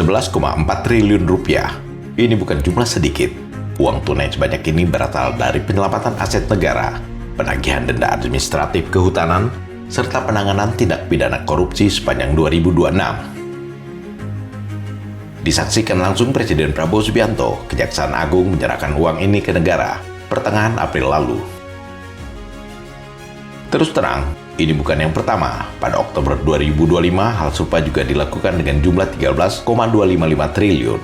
11,4 triliun rupiah. Ini bukan jumlah sedikit. Uang tunai sebanyak ini berasal dari penyelamatan aset negara, penagihan denda administratif kehutanan, serta penanganan tindak pidana korupsi sepanjang 2026. Disaksikan langsung Presiden Prabowo Subianto, Kejaksaan Agung menyerahkan uang ini ke negara pertengahan April lalu. Terus terang, ini bukan yang pertama. Pada Oktober 2025, hal serupa juga dilakukan dengan jumlah 13,255 triliun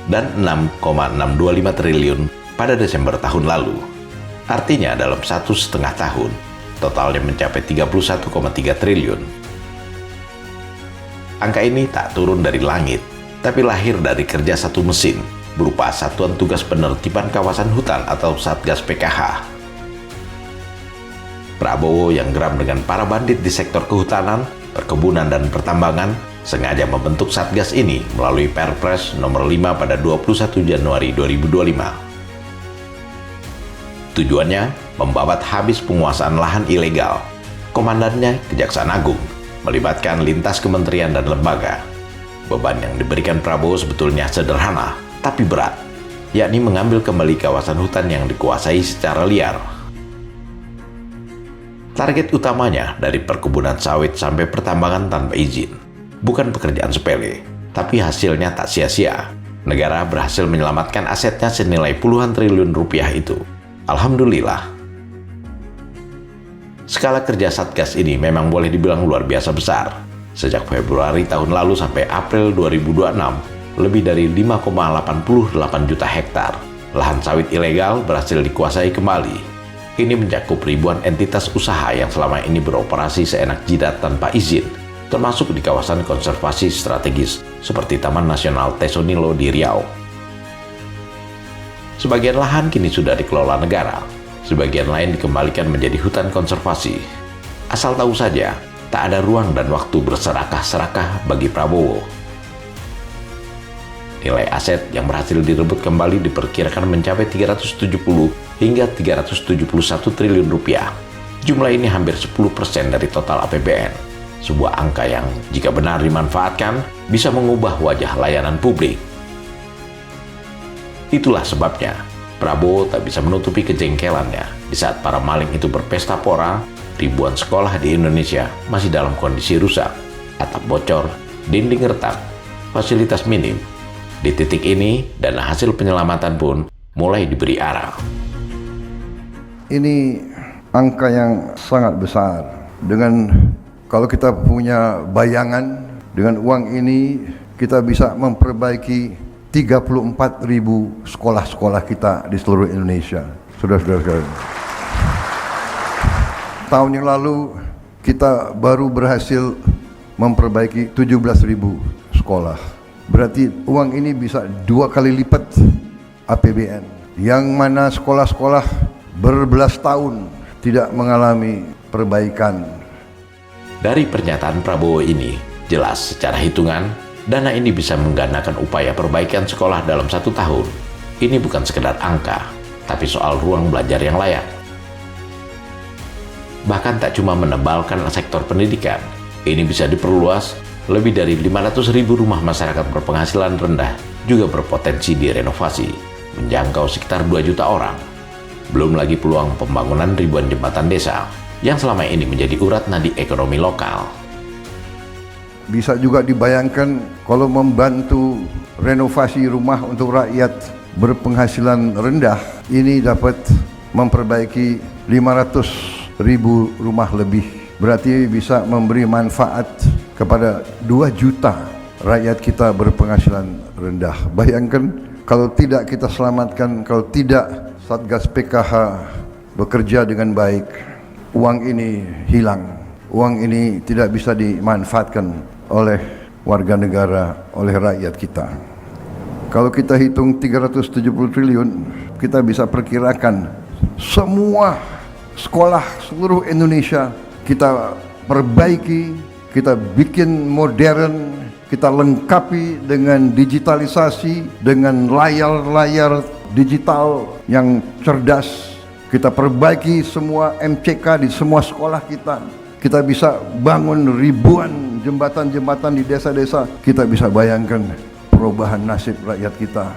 dan 6,625 triliun pada Desember tahun lalu. Artinya dalam 1,5 tahun, totalnya mencapai 31,3 triliun. Angka ini tak turun dari langit, tapi lahir dari kerja satu mesin berupa Satuan Tugas Penertiban Kawasan Hutan atau Satgas PKH. Prabowo yang geram dengan para bandit di sektor kehutanan, perkebunan, dan pertambangan sengaja membentuk Satgas ini melalui Perpres nomor 5 pada 21 Januari 2025. Tujuannya membabat habis penguasaan lahan ilegal. Komandannya Kejaksaan Agung, melibatkan lintas kementerian dan lembaga. Beban yang diberikan Prabowo sebetulnya sederhana, tapi berat, yakni mengambil kembali kawasan hutan yang dikuasai secara liar. Target utamanya dari perkebunan sawit sampai pertambangan tanpa izin. Bukan pekerjaan sepele, tapi hasilnya tak sia-sia. Negara berhasil menyelamatkan asetnya senilai puluhan triliun rupiah itu. Alhamdulillah. Skala kerja Satgas ini memang boleh dibilang luar biasa besar. Sejak Februari tahun lalu sampai April 2026, lebih dari 5,88 juta hektar lahan sawit ilegal berhasil dikuasai kembali. Ini mencakup ribuan entitas usaha yang selama ini beroperasi seenak jidat tanpa izin, termasuk di kawasan konservasi strategis seperti Taman Nasional Tesonilo di Riau. Sebagian lahan kini sudah dikelola negara, sebagian lain dikembalikan menjadi hutan konservasi. Asal tahu saja, tak ada ruang dan waktu berserakah-serakah bagi Prabowo. Nilai aset yang berhasil direbut kembali diperkirakan mencapai 370 hingga 371 triliun rupiah. Jumlah ini hampir 10% dari total APBN. Sebuah angka yang jika benar dimanfaatkan bisa mengubah wajah layanan publik. Itulah sebabnya Prabowo tak bisa menutupi kejengkelannya di saat para maling itu berpesta pora. Ribuan sekolah di Indonesia masih dalam kondisi rusak, atap bocor, dinding retak, fasilitas minim. Di titik ini, dana hasil penyelamatan pun mulai diberi arah. Ini angka yang sangat besar. Kalau kita punya bayangan, dengan uang ini kita bisa memperbaiki 34.000 sekolah-sekolah kita di seluruh Indonesia. Saudara-saudara sekalian. Tahun yang lalu kita baru berhasil memperbaiki 17.000 sekolah. Berarti uang ini bisa 2 kali lipat APBN. Yang mana sekolah-sekolah berbelas tahun tidak mengalami perbaikan. Dari pernyataan Prabowo ini, jelas secara hitungan, dana ini bisa menggandakan upaya perbaikan sekolah dalam 1 tahun. Ini bukan sekedar angka, tapi soal ruang belajar yang layak. Bahkan tak cuma menebalkan sektor pendidikan, ini bisa diperluas. Lebih dari 500.000 rumah masyarakat berpenghasilan rendah juga berpotensi direnovasi, menjangkau sekitar 2 juta orang. Belum lagi peluang pembangunan ribuan jembatan desa yang selama ini menjadi urat nadi ekonomi lokal. Bisa juga dibayangkan kalau membantu renovasi rumah untuk rakyat berpenghasilan rendah, ini dapat memperbaiki 500.000 rumah lebih. Berarti bisa memberi manfaat kepada 2 juta rakyat kita berpenghasilan rendah. Bayangkan kalau tidak kita selamatkan, kalau tidak Satgas PKH bekerja dengan baik, uang ini hilang. Uang ini tidak bisa dimanfaatkan oleh warga negara, oleh rakyat kita. Kalau kita hitung 370 triliun, kita bisa perkirakan semua sekolah seluruh Indonesia kita perbaiki, kita bikin modern, kita lengkapi dengan digitalisasi, dengan layar-layar digital yang cerdas. Kita perbaiki semua MCK di semua sekolah kita. Kita bisa bangun ribuan jembatan-jembatan di desa-desa. Kita bisa bayangkan perubahan nasib rakyat kita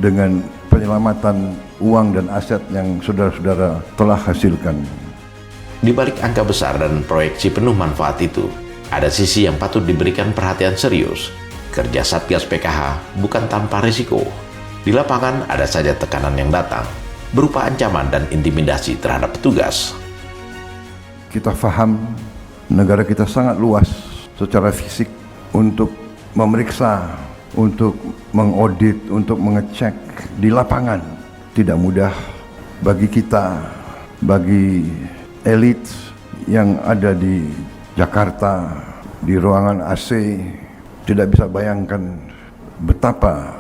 dengan penyelamatan uang dan aset yang saudara-saudara telah hasilkan. Di balik angka besar dan proyeksi penuh manfaat itu, ada sisi yang patut diberikan perhatian serius. Kerja Satgas PKH bukan tanpa risiko. Di lapangan ada saja tekanan yang datang, berupa ancaman dan intimidasi terhadap petugas. Kita faham negara kita sangat luas secara fisik untuk memeriksa, untuk mengaudit, untuk mengecek di lapangan. Tidak mudah bagi kita, bagi elit yang ada di Jakarta, di ruangan AC, tidak bisa bayangkan betapa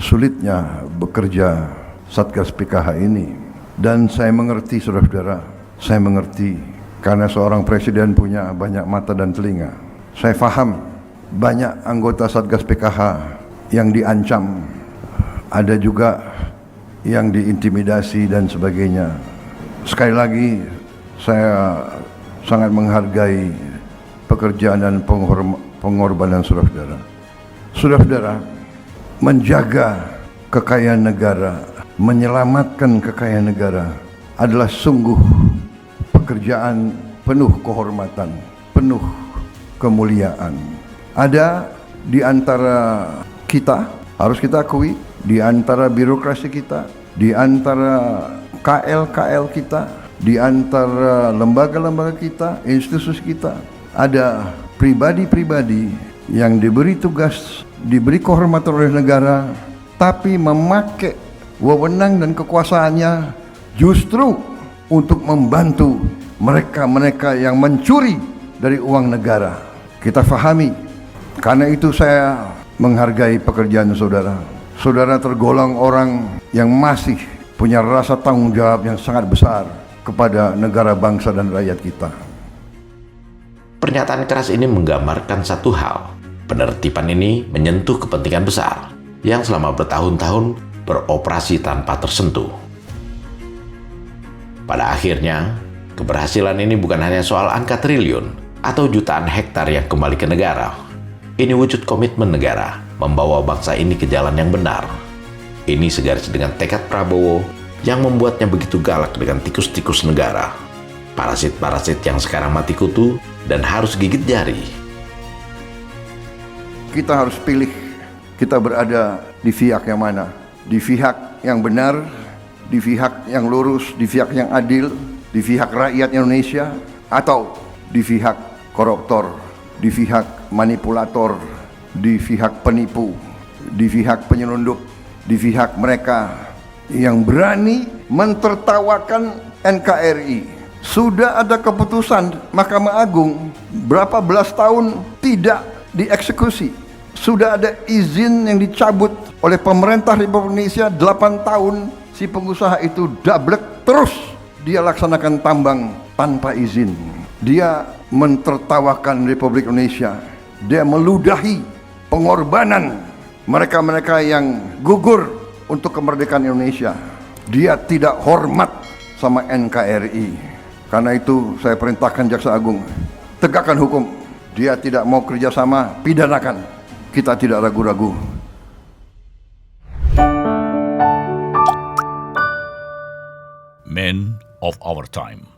sulitnya bekerja Satgas PKH ini. Dan saya mengerti, saudara-saudara, saya mengerti karena seorang presiden punya banyak mata dan telinga. Saya faham banyak anggota Satgas PKH yang diancam, ada juga yang diintimidasi dan sebagainya. Sekali lagi, saya sangat menghargai pekerjaan dan pengorbanan saudara-saudara. Saudara-saudara, menjaga kekayaan negara, menyelamatkan kekayaan negara adalah sungguh pekerjaan penuh kehormatan, penuh kemuliaan. Ada di antara kita, harus kita akui, di antara birokrasi kita, di antara KL-KL kita, di antara lembaga-lembaga kita, institusi kita, ada pribadi-pribadi yang diberi tugas, diberi kehormatan oleh negara, tapi memakai wewenang dan kekuasaannya justru untuk membantu mereka-mereka yang mencuri dari uang negara. Kita fahami, karena itu saya menghargai pekerjaan saudara. Saudara tergolong orang yang masih punya rasa tanggung jawab yang sangat besar kepada negara, bangsa, dan rakyat kita. Pernyataan keras ini menggambarkan satu hal. Penertiban ini menyentuh kepentingan besar yang selama bertahun-tahun beroperasi tanpa tersentuh. Pada akhirnya, keberhasilan ini bukan hanya soal angka triliun atau jutaan hektar yang kembali ke negara. Ini wujud komitmen negara membawa bangsa ini ke jalan yang benar. Ini segaris dengan tekad Prabowo yang membuatnya begitu galak dengan tikus-tikus negara, parasit-parasit yang sekarang mati kutu dan harus gigit jari. Kita harus pilih, kita berada di pihak yang mana? Di pihak yang benar, di pihak yang lurus, di pihak yang adil, di pihak rakyat Indonesia, atau di pihak koruptor, di pihak manipulator, di pihak penipu, di pihak penyelundup, di pihak mereka yang berani mentertawakan NKRI. Sudah ada keputusan Mahkamah Agung berapa belas tahun tidak dieksekusi. Sudah ada izin yang dicabut oleh pemerintah Republik Indonesia 8 tahun. Si pengusaha itu dablek terus dia laksanakan tambang tanpa izin. Dia mentertawakan Republik Indonesia. Dia meludahi pengorbanan mereka-mereka yang gugur untuk kemerdekaan Indonesia. Dia tidak hormat sama NKRI. Karena itu saya perintahkan Jaksa Agung, tegakkan hukum. Dia tidak mau kerjasama, pidanakan. Kita tidak ragu-ragu. Men of our time.